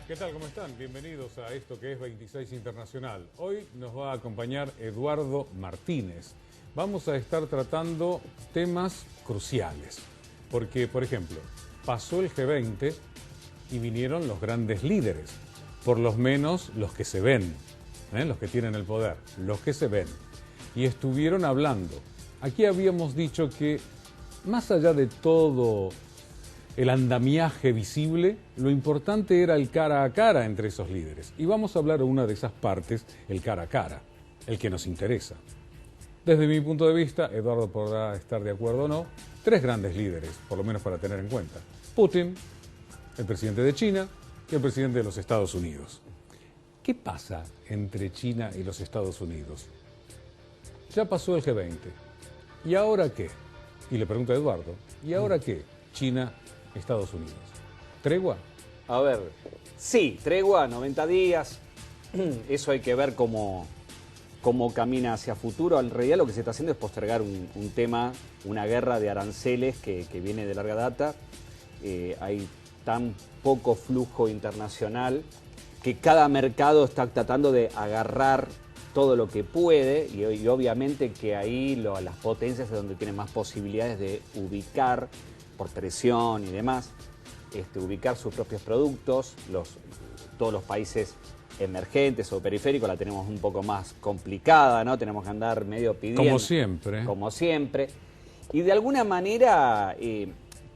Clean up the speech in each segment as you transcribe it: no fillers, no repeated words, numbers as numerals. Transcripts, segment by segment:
¿Qué tal? ¿Cómo están? Bienvenidos a esto que es 26 Internacional. Hoy nos va a acompañar Eduardo Martínez. Vamos a estar tratando temas cruciales. Porque, por ejemplo, pasó el G20 y vinieron los grandes líderes. Por lo menos los que se ven, los que tienen el poder, los que se ven. Y estuvieron hablando. Aquí habíamos dicho que, más allá de todo el andamiaje visible, lo importante era el cara a cara entre esos líderes. Y vamos a hablar de una de esas partes, el cara a cara, el que nos interesa. Desde mi punto de vista, Eduardo podrá estar de acuerdo o no, tres grandes líderes, por lo menos para tener en cuenta. Putin, el presidente de China y el presidente de los Estados Unidos. ¿Qué pasa entre China y los Estados Unidos? Ya pasó el G20. ¿Y ahora qué? Y le pregunto a Eduardo, ¿y ahora qué? China, Estados Unidos. ¿Tregua? A ver, sí, tregua, 90 días. Eso hay que ver cómo camina hacia futuro. En realidad lo que se está haciendo es postergar un tema, una guerra de aranceles que viene de larga data. Hay tan poco flujo internacional que cada mercado está tratando de agarrar todo lo que puede y obviamente que ahí las potencias es donde tienen más posibilidades de ubicar por presión y demás, ubicar sus propios productos. Todos los países emergentes o periféricos la tenemos un poco más complicada, ¿no? Tenemos que andar medio pidiendo. Como siempre. Como siempre. Y de alguna manera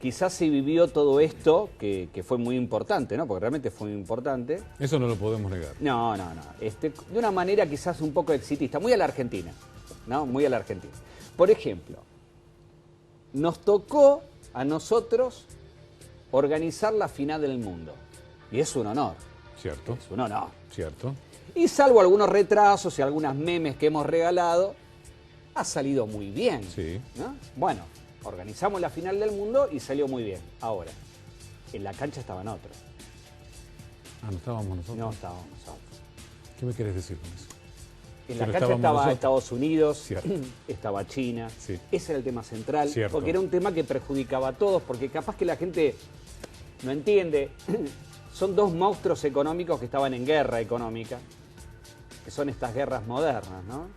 quizás se vivió todo esto, que fue muy importante, ¿no? Porque realmente fue muy importante. Eso no lo podemos negar. No. De una manera quizás un poco exitista, muy a la Argentina, ¿no? Muy a la Argentina. Por ejemplo, nos tocó a nosotros organizar la final del mundo. Y es un honor. Cierto. Es un honor. Cierto. Y salvo algunos retrasos y algunas memes que hemos regalado, ha salido muy bien. Sí. ¿No? Bueno, organizamos la final del mundo y salió muy bien. Ahora, en la cancha estaban otros. Ah, ¿no estábamos nosotros? No estábamos nosotros. ¿Qué me querés decir con eso? En la Pero cancha estaba nosotros. Estados Unidos, Cierto. estaba China. Sí. Ese era el tema central, Cierto. porque era un tema que perjudicaba a todos, porque capaz que la gente no entiende. Son dos monstruos económicos que estaban en guerra económica, que son estas guerras modernas, ¿no?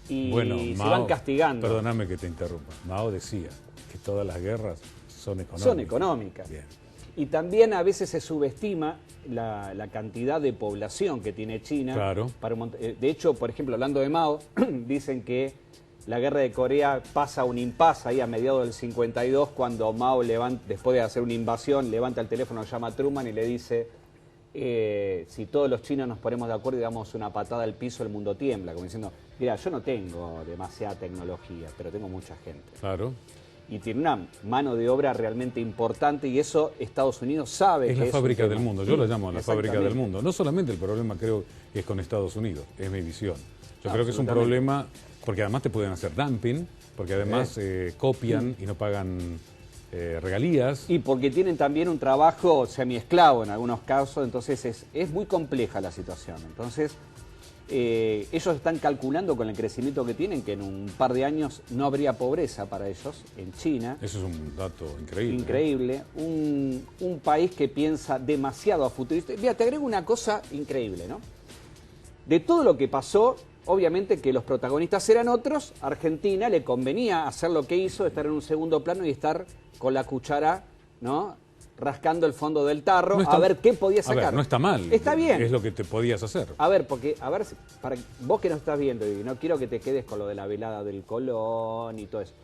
Y Bueno, se Mao, van castigando. Perdóname que te interrumpa. Mao decía que todas las guerras son económicas. Son económicas. Bien. Y también a veces se subestima la cantidad de población que tiene China. Claro. De hecho, por ejemplo, hablando de Mao, dicen que la guerra de Corea pasa un impasse ahí a mediados del 52 cuando Mao, después de hacer una invasión, levanta el teléfono, llama a Truman y le dice, si todos los chinos nos ponemos de acuerdo y damos una patada al piso, el mundo tiembla. Como diciendo, mira, yo no tengo demasiada tecnología, pero tengo mucha gente. Claro. Y tiene una mano de obra realmente importante y eso Estados Unidos sabe. Es que la fábrica un del tema. mundo, yo la llamo la fábrica del Exactamente. mundo. No solamente el problema creo que es con Estados Unidos, es mi visión. Yo creo que es un Absolutamente. problema, porque además te pueden hacer dumping, porque además copian y no pagan regalías. Y porque tienen también un trabajo semi-esclavo en algunos casos, entonces es muy compleja la situación. Entonces ellos están calculando con el crecimiento que tienen que en un par de años no habría pobreza para ellos en China. Eso es un dato increíble. Increíble. Un país que piensa demasiado a futuro. Mira, te agrego una cosa increíble, ¿no? De todo lo que pasó, obviamente que los protagonistas eran otros. A Argentina le convenía hacer lo que hizo, estar en un segundo plano y estar con la cuchara, ¿no?, rascando el fondo del tarro, No está- a ver qué podía sacar. A ver, no está mal. Está bien. Es lo que te podías hacer. A ver, para vos que no estás viendo, y no quiero que te quedes con lo de la velada del Colón y todo eso.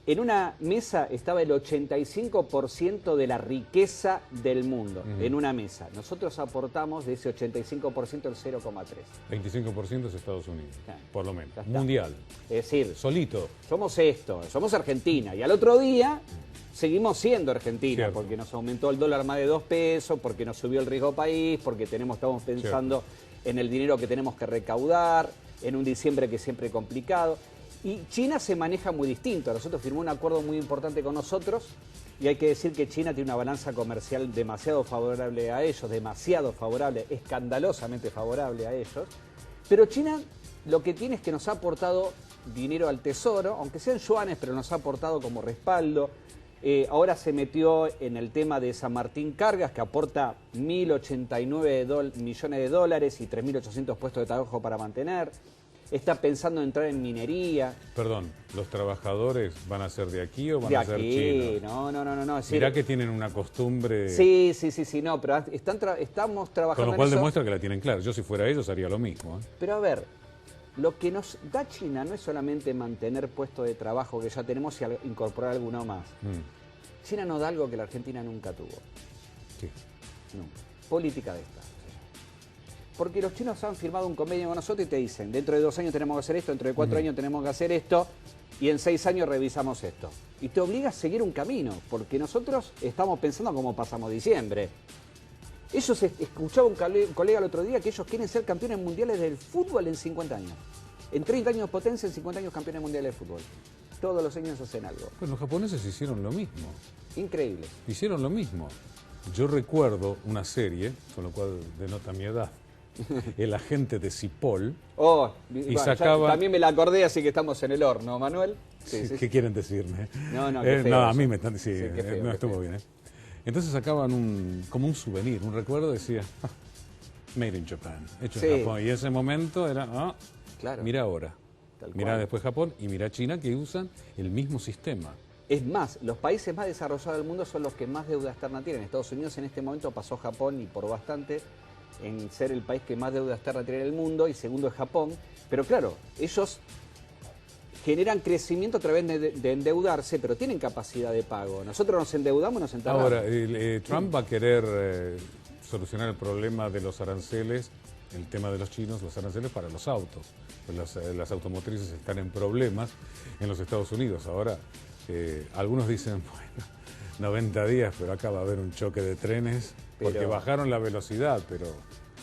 En una mesa estaba el 85% de la riqueza del mundo, en una mesa. Nosotros aportamos de ese 85% el 0,3. 25% es Estados Unidos, Claro. por lo menos. Ya está. Mundial. Es decir, Solito. somos esto, somos Argentina. Y al otro día seguimos siendo Argentina, Cierto. porque nos aumentó el dólar más de 2 pesos, porque nos subió el riesgo país, porque estamos pensando en el dinero que tenemos que recaudar, en un diciembre que es siempre complicado. Y China se maneja muy distinto. Nosotros firmó un acuerdo muy importante con nosotros y hay que decir que China tiene una balanza comercial demasiado favorable a ellos, demasiado favorable, escandalosamente favorable a ellos. Pero China lo que tiene es que nos ha aportado dinero al tesoro, aunque sean yuanes, pero nos ha aportado como respaldo. Ahora se metió en el tema de San Martín Cargas, que aporta 1.089 millones de dólares y 3.800 puestos de trabajo para mantener. Está pensando en entrar en minería. Perdón, ¿los trabajadores van a ser de aquí o van a ser chinos? No. Mirá que tienen una costumbre... Sí, no, pero estamos trabajando con lo cual en eso. demuestra que la tienen clara. Yo si fuera ellos haría lo mismo. Pero a ver, lo que nos da China no es solamente mantener puestos de trabajo que ya tenemos y incorporar alguno más. China nos da algo que la Argentina nunca tuvo. Sí. Nunca. Política de Estado. Porque los chinos han firmado un convenio con nosotros y te dicen, dentro de 2 años tenemos que hacer esto, dentro de 4 años tenemos que hacer esto, y en 6 años revisamos esto. Y te obliga a seguir un camino, porque nosotros estamos pensando cómo pasamos diciembre. Ellos, escuchaba un colega el otro día que ellos quieren ser campeones mundiales del fútbol en 50 años. En 30 años potencia, en 50 años campeones mundiales de fútbol. Todos los años hacen algo. Pues los japoneses hicieron lo mismo. Increíble. Hicieron lo mismo. Yo recuerdo una serie, con lo cual denota mi edad, El agente de Cipoll. Oh, y sacaba... también me la acordé, así que estamos en el horno, Manuel. Sí. ¿Qué quieren decirme? No, qué feo. No, a mí me están... Sí, qué feo, no qué estuvo feo. bien. Entonces sacaban como un souvenir, un recuerdo, decía, Made in Japan, hecho en Japón. Y ese momento era, claro. Mira ahora, mira después Japón y mira China, que usan el mismo sistema. Es más, los países más desarrollados del mundo son los que más deuda externa tienen. Estados Unidos en este momento pasó Japón y por bastante en ser el país que más deuda externa tiene en el mundo, y segundo es Japón. Pero claro, ellos generan crecimiento a través de endeudarse, pero tienen capacidad de pago. Nosotros nos endeudamos, nos enterramos. Ahora, Trump va a querer solucionar el problema de los aranceles, el tema de los chinos, los aranceles para los autos. Pues las automotrices están en problemas en los Estados Unidos. Ahora, algunos dicen, bueno, 90 días, pero acá va a haber un choque de trenes, porque bajaron la velocidad, pero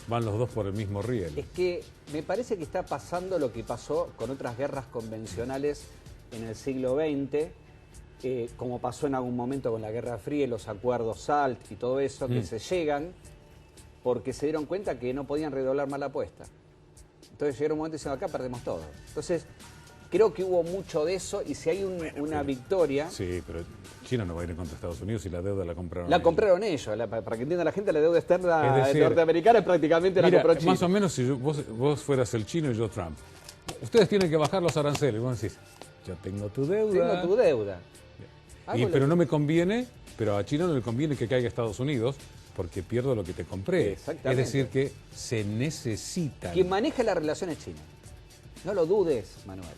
van los dos por el mismo riel. Es que me parece que está pasando lo que pasó con otras guerras convencionales en el siglo XX, como pasó en algún momento con la Guerra Fría y los acuerdos SALT y todo eso, que se llegan porque se dieron cuenta que no podían redoblar más la apuesta. Entonces llegaron un momento y dicen, acá perdemos todo. Entonces, creo que hubo mucho de eso, y si hay una victoria... Sí, pero China no va a ir contra Estados Unidos y la deuda la compraron La ellos. compraron ellos. Para que entienda la gente, la deuda externa norteamericana es prácticamente la compró China. Más o menos si vos fueras el chino y yo Trump. Ustedes tienen que bajar los aranceles. Vos decís, yo tengo tu deuda. Tengo tu deuda. Pero no me conviene, pero a China no le conviene que caiga Estados Unidos, porque pierdo lo que te compré. Exactamente. Es decir, que se necesita. Quien maneja la relación es China. No lo dudes, Manuel.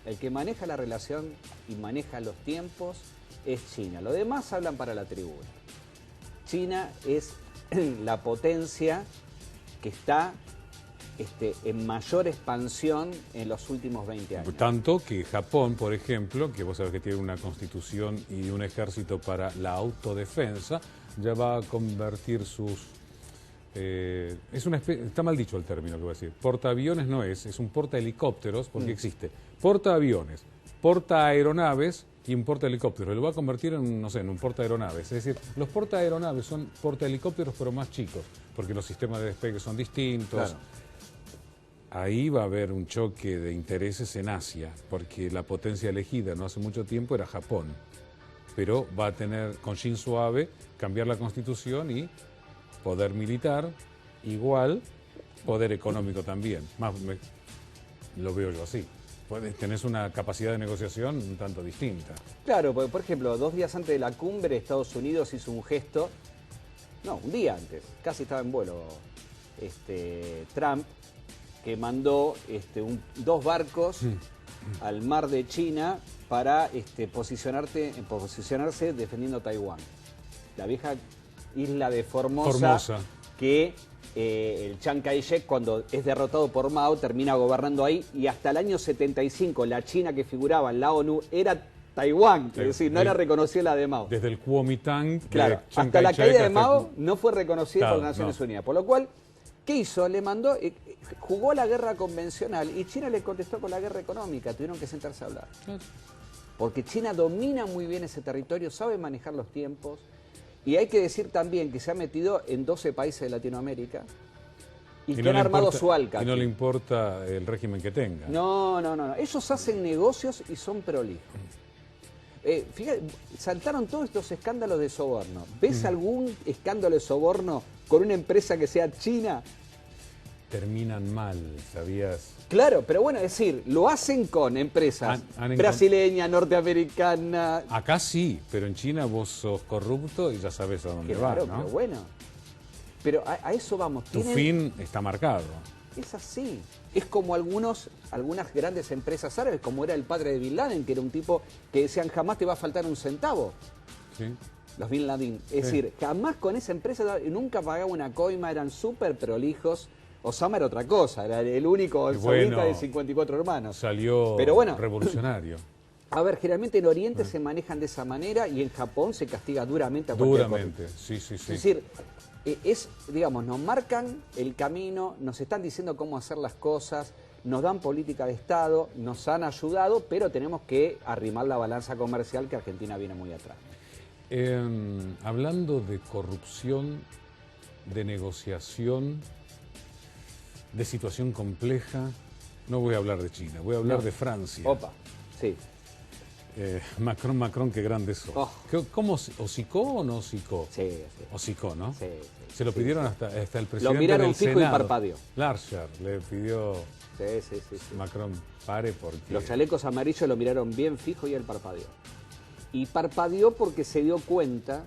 El que maneja la relación y maneja los tiempos es China. Los demás hablan para la tribuna. China es la potencia que está en mayor expansión en los últimos 20 años. Tanto que Japón, por ejemplo, que vos sabés que tiene una constitución y un ejército para la autodefensa, ya va a convertir sus... está mal dicho el término que voy a decir. Portaaviones no es un portahelicópteros, porque existe portaaviones, portaaeronaves y un portahelicópteros. Lo va a convertir en, no sé, en un portaaeronaves. Es decir, los portaaeronaves son portahelicópteros pero más chicos, porque los sistemas de despegue son distintos. Claro. Ahí va a haber un choque de intereses en Asia, porque la potencia elegida no hace mucho tiempo era Japón. Pero va a tener, con Shinzo Abe, cambiar la constitución y poder militar igual, poder económico también. Lo veo yo así. Tenés una capacidad de negociación un tanto distinta. Claro, porque, por ejemplo, 2 días antes de la cumbre, Estados Unidos hizo un gesto, no, un día antes, casi estaba en vuelo Trump, que mandó 2 barcos al mar de China para posicionarse defendiendo Taiwán. La vieja isla de Formosa. Que el Chiang Kai-shek, cuando es derrotado por Mao, termina gobernando ahí, y hasta el año 75 la China que figuraba en la ONU era Taiwán, es decir, no era reconocida la de Mao. Desde el Kuomintang, claro, hasta la caída de Mao no fue reconocida por las Naciones Unidas. Por lo cual, ¿qué hizo? Le mandó, jugó la guerra convencional y China le contestó con la guerra económica. Tuvieron que sentarse a hablar. Porque China domina muy bien ese territorio, sabe manejar los tiempos. Y hay que decir también que se ha metido en 12 países de Latinoamérica y que han armado su ALCA. Y no le importa el régimen que tenga. No. Ellos hacen negocios y son prolijos. Fíjate, saltaron todos estos escándalos de soborno. ¿Ves algún escándalo de soborno con una empresa que sea china? Terminan mal, ¿sabías? Claro, pero bueno, es decir, lo hacen con empresas brasileñas, norteamericanas. Acá sí, pero en China vos sos corrupto y ya sabes a dónde vas, ¿no? Pero bueno. Pero a eso vamos. Tu fin está marcado. Es así. Es como algunas grandes empresas árabes, como era el padre de Bin Laden, que era un tipo que decían jamás te va a faltar un centavo. Sí. Los Bin Laden. Es decir, jamás con esa empresa nunca pagaba una coima, eran súper prolijos. Osama era otra cosa, era el único saudita de 54 hermanos. Salió revolucionario. A ver, generalmente en Oriente se manejan de esa manera y en Japón se castiga duramente a cualquier cosa. Sí. Es decir, digamos, nos marcan el camino, nos están diciendo cómo hacer las cosas, nos dan política de Estado, nos han ayudado, pero tenemos que arrimar la balanza comercial que Argentina viene muy atrás. Hablando de corrupción, de negociación, de situación compleja, no voy a hablar de China, voy a hablar de Francia. Opa, sí. Macron, qué grande sos. Oh. ¿Cómo, hocicó o no hocicó? Sí. Hocicó, ¿no? Sí. Se lo pidieron hasta el presidente lo miraron del fijo Senado. y parpadeó. Larcher le pidió Sí. Macron, pare porque... Los chalecos amarillos lo miraron bien fijo y él parpadeó. Y parpadeó porque se dio cuenta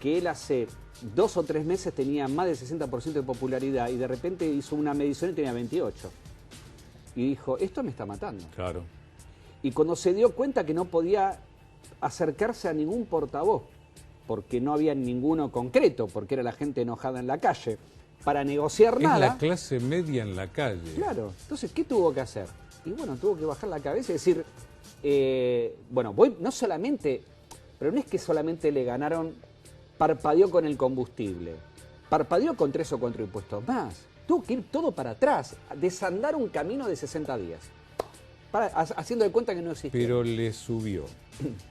que él hace 2 o 3 meses tenía más del 60% de popularidad y de repente hizo una medición y tenía 28. Y dijo, esto me está matando. Claro. Y cuando se dio cuenta que no podía acercarse a ningún portavoz, porque no había ninguno concreto, porque era la gente enojada en la calle, para negociar nada. Es la clase media en la calle. Claro. Entonces, ¿qué tuvo que hacer? Y bueno, tuvo que bajar la cabeza y decir, no solamente, pero no es que solamente le ganaron, parpadeó con el combustible, parpadeó con 3 o 4 impuestos más. Tuvo que ir todo para atrás, desandar un camino de 60 días. Haciendo de cuenta que no existía. Pero le subió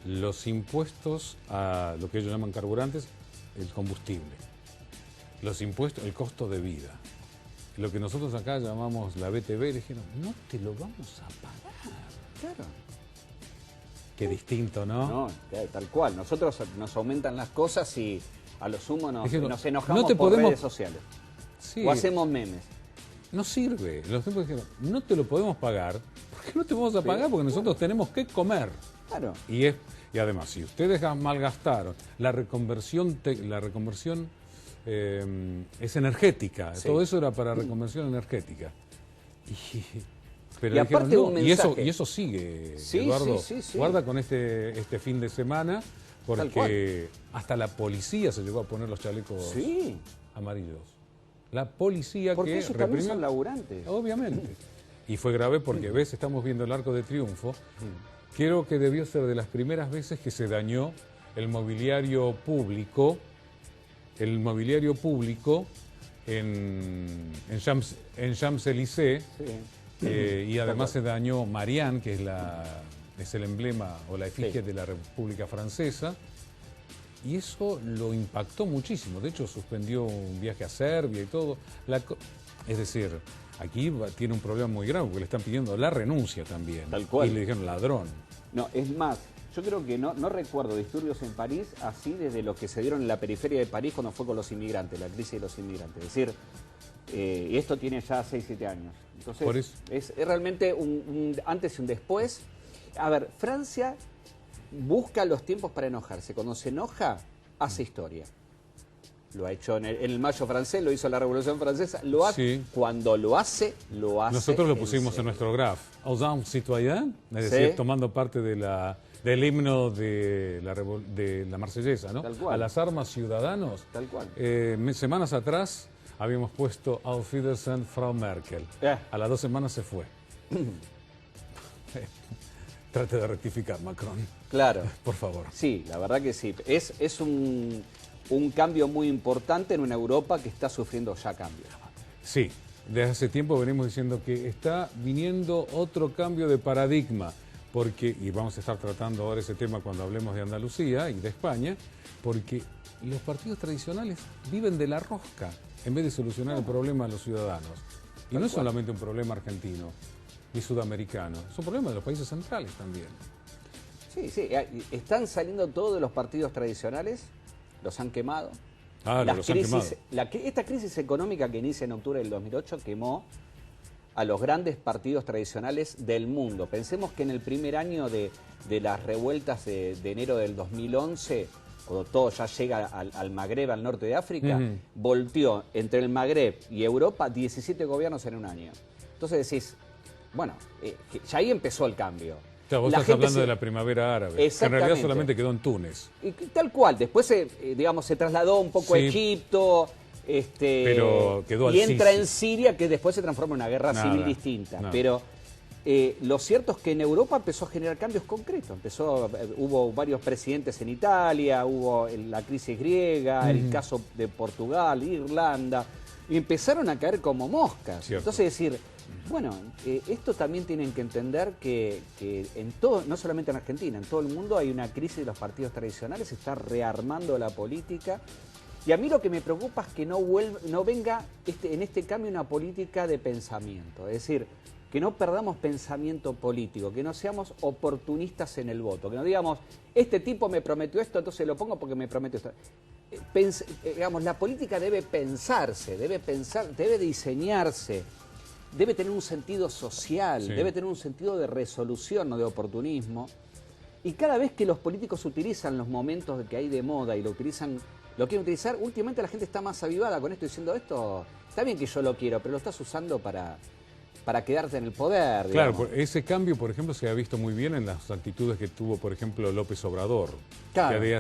los impuestos a lo que ellos llaman carburantes, el combustible. Los impuestos, el costo de vida. Lo que nosotros acá llamamos la BTV, le dijeron, no te lo vamos a pagar. Claro. Qué distinto, ¿no? No, tal cual. Nosotros nos aumentan las cosas y a lo sumo nos enojamos no te por podemos... redes sociales. Sí. O hacemos memes. No sirve. Los tipos dijeron, no te lo podemos pagar. ¿Por qué no te vamos a pagar? Porque nosotros tenemos que comer. Claro. Y además, si ustedes malgastaron, la reconversión es energética. Sí. Todo eso era para reconversión energética. Pero y aparte dijeron, un mensaje. Y eso sigue, sí, Eduardo. Sí. Guarda con este fin de semana, porque hasta la policía se llegó a poner los chalecos amarillos. La policía porque que ellos también son laburantes. Obviamente. Y fue grave porque, ves, estamos viendo el Arco de Triunfo. Creo que debió ser de las primeras veces que se dañó el mobiliario público en Champs-Élysées. Y además se dañó Marianne, que es el emblema o la efigie de la República Francesa. Y eso lo impactó muchísimo. De hecho, suspendió un viaje a Serbia y todo. Es decir, aquí tiene un problema muy grave porque le están pidiendo la renuncia también. Tal cual. Y le dijeron ladrón. No, es más, yo creo que no recuerdo disturbios en París así desde los que se dieron en la periferia de París cuando fue con los inmigrantes, la crisis de los inmigrantes. Es decir, y esto tiene ya 6-7 años. Entonces, es realmente un antes y un después. A ver, Francia busca los tiempos para enojarse. Cuando se enoja, hace historia. Lo ha hecho en el Mayo francés, lo hizo la Revolución Francesa. Cuando lo hace. Nosotros lo pusimos en nuestro graph. Aux armes citoyens, es decir, tomando parte del himno de la Marsellesa, ¿no? Tal cual. A las armas ciudadanos. Tal cual. Semanas atrás habíamos puesto Auf Wiedersehen, Frau Merkel. A las 2 semanas se fue. Trate de rectificar, Macron. Claro. Por favor. Sí, la verdad que sí. Es un cambio muy importante en una Europa que está sufriendo ya cambios. Sí, desde hace tiempo venimos diciendo que está viniendo otro cambio de paradigma, y vamos a estar tratando ahora ese tema cuando hablemos de Andalucía y de España, porque los partidos tradicionales viven de la rosca en vez de solucionar el problema de los ciudadanos. Y no es solamente un problema argentino ni sudamericano, es un problema de los países centrales también. Sí, sí, están saliendo todos de los partidos tradicionales, los han quemado. Ah, los han quemado. Esta crisis económica que inicia en octubre del 2008 quemó a los grandes partidos tradicionales del mundo. Pensemos que en el primer año de las revueltas de enero del 2011, cuando todo ya llega al Magreb, al norte de África, volteó entre el Magreb y Europa 17 gobiernos en un año. Entonces decís, bueno, ya ahí empezó el cambio. Claro, vos estás hablando de la primavera árabe, que en realidad solamente quedó en Túnez. Y tal cual, después digamos, se trasladó un poco a Egipto, pero quedó y entra en Siria, que después se transforma en una guerra civil distinta. Nada. Pero lo cierto es que en Europa empezó a generar cambios concretos. Hubo varios presidentes en Italia, hubo la crisis griega, el caso de Portugal, Irlanda, y empezaron a caer como moscas. Cierto. Entonces decir, bueno, esto también tienen que entender que en todo, no solamente en Argentina, en todo el mundo hay una crisis de los partidos tradicionales, se está rearmando la política. Y a mí lo que me preocupa es que no venga en este cambio una política de pensamiento. Es decir, que no perdamos pensamiento político, que no seamos oportunistas en el voto, que no digamos, este tipo me prometió esto, entonces lo pongo porque me prometió esto. Digamos, la política debe pensarse, debe diseñarse, debe tener un sentido social, sí, debe tener un sentido de resolución, no de oportunismo. Y cada vez que los políticos utilizan los momentos que hay de moda y lo quieren utilizar, últimamente la gente está más avivada con esto, diciendo esto, está bien que yo lo quiero, pero lo estás usando para quedarte en el poder. Claro, digamos. ese cambio, por ejemplo, se ha visto muy bien en las actitudes que tuvo, por ejemplo, López Obrador, Claro. que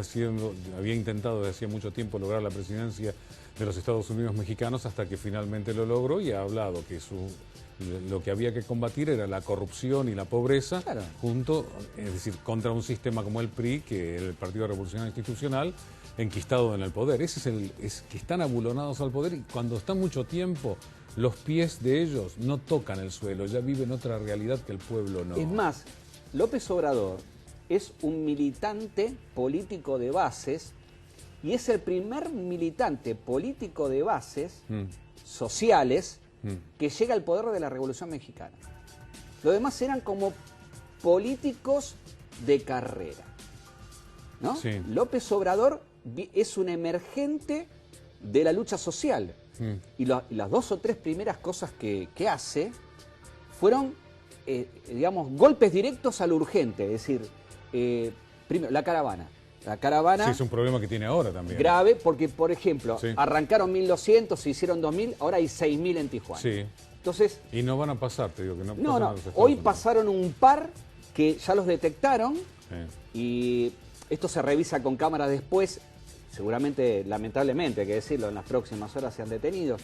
había intentado desde hacía mucho tiempo lograr la presidencia de los Estados Unidos mexicanos hasta que finalmente lo logró y ha hablado que lo que había que combatir era la corrupción y la pobreza, Claro. es decir, contra un sistema como el PRI, que es el Partido Revolucionario Institucional, enquistado en el poder. Es que están abulonados al poder y cuando están mucho tiempo, los pies de ellos no tocan el suelo, ya viven otra realidad que el pueblo no. Es más, López Obrador es un militante político de bases y es el primer militante político de bases sociales que llega al poder de la Revolución Mexicana. Los demás eran como políticos de carrera, ¿no? Sí. López Obrador es un emergente de la lucha social. Y las dos o tres primeras cosas que hace fueron, digamos, golpes directos al urgente. Es decir, primero, la caravana. La caravana Sí, es un problema que tiene ahora también. grave porque, por ejemplo, Sí. arrancaron 1.200, se hicieron 2.000, ahora hay 6.000 en Tijuana. Sí. Entonces, Y no van a pasar, te digo, que no pasan no, a no, los Estados hoy Unidos. pasaron un par que ya los detectaron Sí. y esto se revisa con cámaras después. Seguramente, lamentablemente, hay que decirlo, en las próximas horas se han detenido.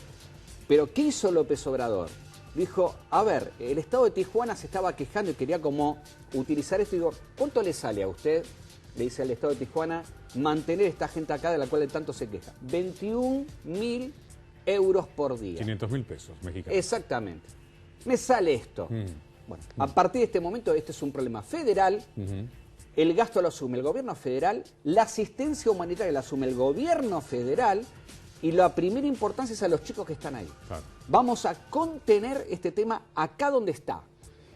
Pero, ¿qué hizo López Obrador? Dijo, a ver, el estado de Tijuana se estaba quejando y quería como utilizar esto. Y digo, ¿cuánto le sale a usted, le dice al estado de Tijuana, mantener esta gente acá de la cual tanto se queja? 21.000 euros por día. 500.000 pesos mexicanos. Exactamente. Me sale esto. Bueno, a partir de este momento, este es un problema federal. El gasto lo asume el gobierno federal, la asistencia humanitaria la asume el gobierno federal y la primera importancia es a los chicos que están ahí. Claro. Vamos a contener este tema acá donde está.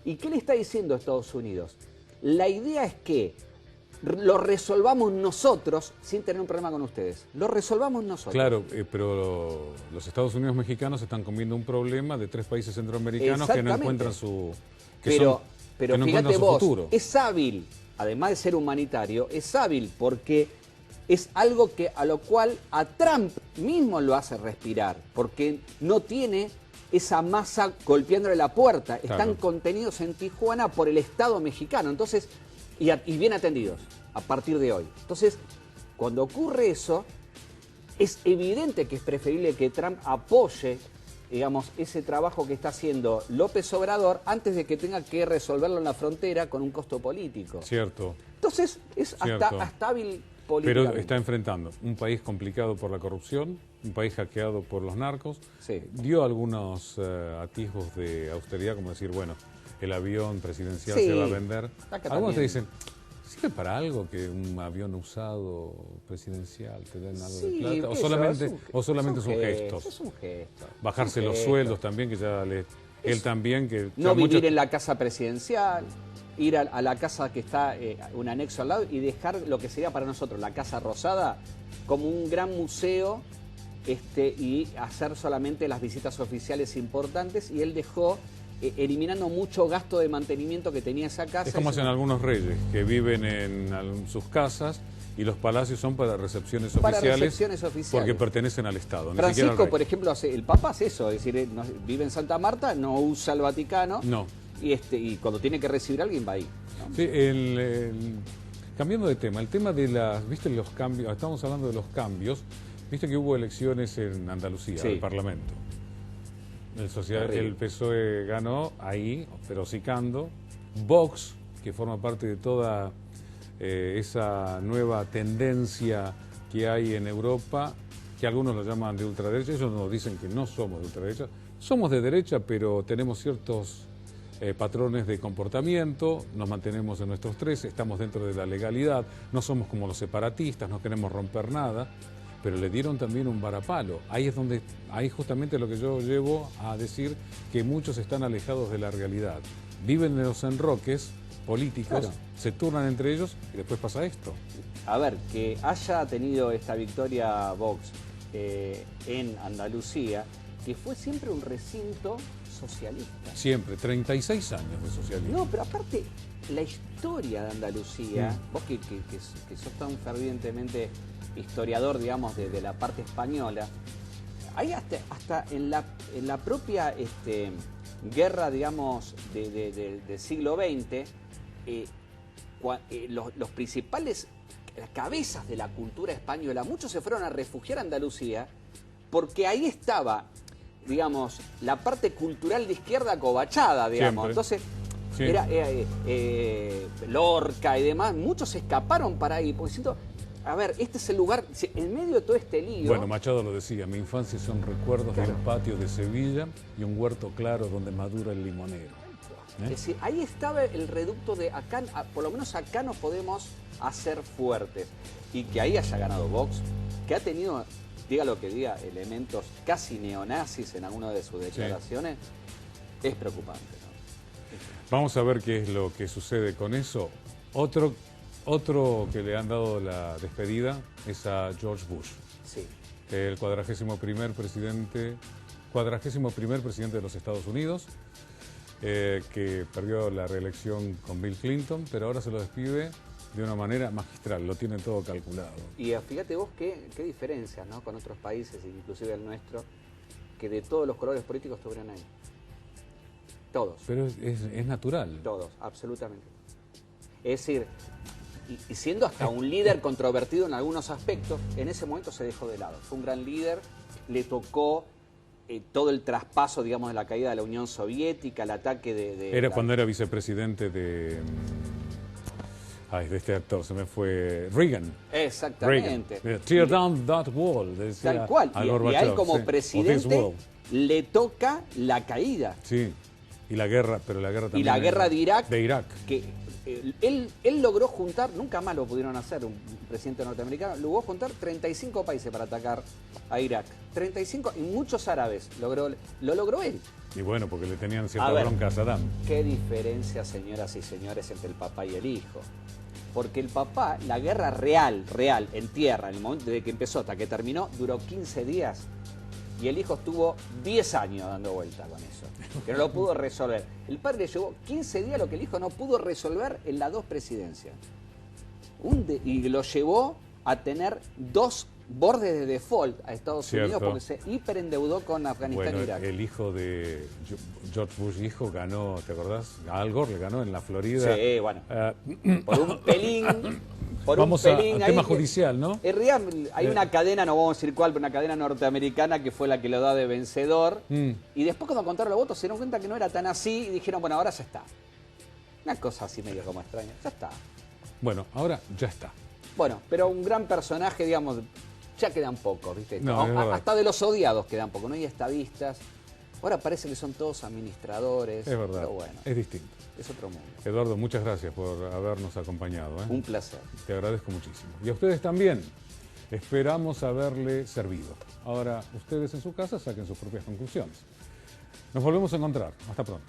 ¿Y qué le está diciendo a Estados Unidos? La idea es que lo resolvamos nosotros sin tener un problema con ustedes. Lo resolvamos nosotros. Claro, pero los Estados Unidos mexicanos están comiendo un problema de 3 países centroamericanos que no encuentran su Pero que no fíjate encuentran su vos, futuro. es hábil, además de ser humanitario, es hábil porque es algo a lo cual a Trump mismo lo hace respirar, porque no tiene esa masa golpeándole la puerta. Claro. Están contenidos en Tijuana por el Estado mexicano, entonces, y bien atendidos a partir de hoy. Entonces, cuando ocurre eso, es evidente que es preferible que Trump apoye, digamos, ese trabajo que está haciendo López Obrador antes de que tenga que resolverlo en la frontera con un costo político. Cierto. Entonces, es hasta hábil políticamente. Pero está enfrentando un país complicado por la corrupción, un país hackeado por los narcos. Sí. Dio algunos atisbos de austeridad, como decir, bueno, el avión presidencial Sí. se va a vender. Acá Algunos te también. dicen, ¿sirve para algo que un avión usado presidencial te den algo Sí, de plata? qué sé yo, O solamente es un gesto. Es un gesto. Bajarse Es un los gesto. sueldos también, que ya Él también, que... No vivir en la casa presidencial, ir a la casa que está un anexo al lado y dejar lo que sería para nosotros la Casa Rosada como un gran museo y hacer solamente las visitas oficiales importantes, y él dejó eliminando mucho gasto de mantenimiento que tenía esa casa. Es como hacen algunos reyes que viven en sus casas y los palacios son para recepciones oficiales porque pertenecen al Estado. Francisco, por ejemplo, el Papa hace eso, es decir, vive en Santa Marta, no usa el Vaticano. No. Y cuando tiene que recibir a alguien va ahí, ¿no? Sí, cambiando de tema, el tema de ¿viste los cambios? Estamos hablando de los cambios. Viste que hubo elecciones en Andalucía, sí, el Parlamento. El PSOE ganó ahí, pero hocicando. Vox, que forma parte de toda esa nueva tendencia que hay en Europa, que algunos lo llaman de ultraderecha, ellos nos dicen que no somos de ultraderecha. Somos de derecha, pero tenemos ciertos patrones de comportamiento, nos mantenemos en nuestros tres, estamos dentro de la legalidad, no somos como los separatistas, no queremos romper nada, pero le dieron también un varapalo. Ahí justamente lo que yo llevo a decir, que muchos están alejados de la realidad. Viven en los enroques políticos, claro, se turnan entre ellos y después pasa esto. A ver, que haya tenido esta victoria Vox en Andalucía, que fue siempre un recinto socialista. Siempre, 36 años de socialismo. No, pero aparte, la historia de Andalucía, vos que sos tan fervientemente historiador, digamos, de la parte española, hay hasta en la propia guerra, digamos, del siglo XX, los principales cabezas de la cultura española, muchos se fueron a refugiar a Andalucía porque ahí estaba, digamos, la parte cultural de izquierda acobachada, digamos. Siempre. Entonces, sí, era Lorca y demás, muchos escaparon para ahí, porque siento, a ver, este es el lugar, en medio de todo este lío... Bueno, Machado lo decía, mi infancia son recuerdos, claro, de un patio de Sevilla y un huerto claro donde madura el limonero. Es decir, ahí estaba el reducto de acá, por lo menos acá nos podemos hacer fuertes. Y que ahí haya ganado Vox, que ha tenido, diga lo que diga, elementos casi neonazis en alguna de sus declaraciones, sí, es preocupante, ¿no? Vamos a ver qué es lo que sucede con eso. Otro que le han dado la despedida es a George Bush, sí, el 41º presidente de los Estados Unidos, que perdió la reelección con Bill Clinton, pero ahora se lo despide de una manera magistral, lo tienen todo calculado. Y fíjate vos qué diferencias, ¿no?, con otros países, inclusive el nuestro, que de todos los colores políticos estuvieron ahí. Todos. Pero es natural. Todos, absolutamente. Es decir, y siendo hasta un líder controvertido en algunos aspectos, en ese momento se dejó de lado. Fue un gran líder, le tocó todo el traspaso, digamos, de la caída de la Unión Soviética, el ataque Era cuando era vicepresidente de este actor, se me fue... Reagan. Exactamente. Reagan. Tear down that wall, decía. Tal cual. Y a él como presidente le toca la caída. Sí. Y la guerra, pero la guerra también... Y la guerra de Irak. De Irak. Que él logró juntar, nunca más lo pudieron hacer un presidente norteamericano, logró juntar 35 países para atacar a Irak. 35 y muchos árabes. Lo logró él. Y bueno, porque le tenían cierta bronca a Saddam. ¿Qué diferencia, señoras y señores, entre el papá y el hijo? Porque el papá, la guerra real, en tierra, en el momento de que empezó hasta que terminó, duró 15 días. Y el hijo estuvo 10 años dando vuelta con eso, que no lo pudo resolver. El padre le llevó 15 días lo que el hijo no pudo resolver en las dos presidencias. Y lo llevó a tener 2 bordes de default a Estados Unidos porque se hiperendeudó con Afganistán y Irak. El hijo de George Bush, hijo, ganó, ¿te acordás? Al Gore le ganó en la Florida. Sí, bueno, por un pelín... Vamos al tema judicial, ¿no? En realidad hay una cadena, no vamos a decir cuál, pero una cadena norteamericana que fue la que lo da de vencedor. Y después cuando contaron los votos se dieron cuenta que no era tan así y dijeron, bueno, ahora ya está. Una cosa así medio como extraña. Ya está. Bueno, ahora ya está. Bueno, pero un gran personaje, digamos, ya quedan pocos, ¿viste? No, hasta de los odiados quedan pocos. No hay estadistas. Ahora parece que son todos administradores. Es verdad, pero bueno, es distinto. Es otro mundo. Eduardo, muchas gracias por habernos acompañado. Un placer. Te agradezco muchísimo. Y a ustedes también. Esperamos haberle servido. Ahora, ustedes en su casa saquen sus propias conclusiones. Nos volvemos a encontrar. Hasta pronto.